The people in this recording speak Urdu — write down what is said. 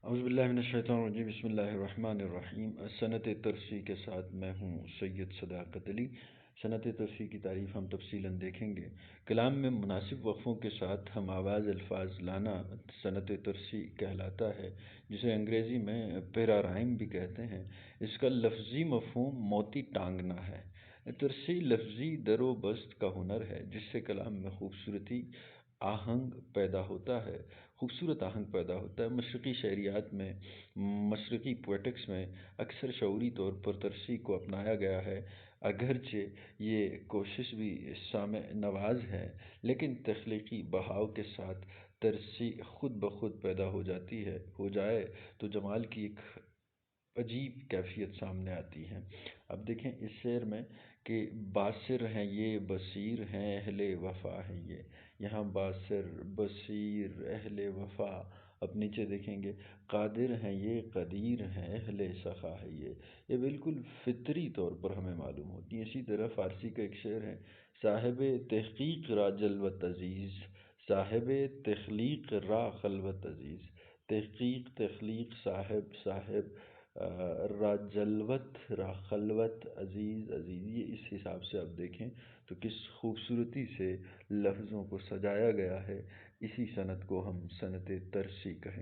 اعوذ باللہ من الشیطان الرجیم بسم اللہ الرحمن الرحیم۔ صنعت ترسی کے ساتھ میں ہوں سید صداقت علی۔ صنعت ترسی کی تعریف ہم تفصیلاً دیکھیں گے۔ کلام میں مناسب وقفوں کے ساتھ ہم آواز الفاظ لانا صنعت ترسی کہلاتا ہے، جسے انگریزی میں پیرارائم بھی کہتے ہیں۔ اس کا لفظی مفہوم موتی ٹانگنا ہے۔ ترسی لفظی در و بست کا ہنر ہے، جس سے کلام میں خوبصورت آہنگ پیدا ہوتا ہے۔ مشرقی شعریات میں، مشرقی پویٹکس میں اکثر شعوری طور پر ترسی کو اپنایا گیا ہے، اگرچہ یہ کوشش بھی سامع نواز ہے، لیکن تخلیقی بہاؤ کے ساتھ ترسی خود بخود پیدا ہو جائے تو جمال کی ایک عجیب کیفیت سامنے آتی ہے۔ اب دیکھیں اس شعر میں کہ باصر ہیں یہ بصیر ہیں اہل وفا ہے یہ، یہاں باصر، بصیر، اہل وفا۔ اب نیچے دیکھیں گے قادر ہیں یہ قدیر ہیں اہل سخا ہے یہ بالکل فطری طور پر ہمیں معلوم ہوتی ہیں۔ اسی طرح فارسی کا ایک شعر ہے، صاحب تحقیق را جلوت عزیز، صاحب تخلیق را خلوت عزیز۔ تخلیق صاحب را جلوت را خلوت عزیز۔ یہ اس حساب سے آپ دیکھیں تو کس خوبصورتی سے لفظوں کو سجایا گیا ہے۔ اسی صنعت کو ہم صنعت ترسی کہیں۔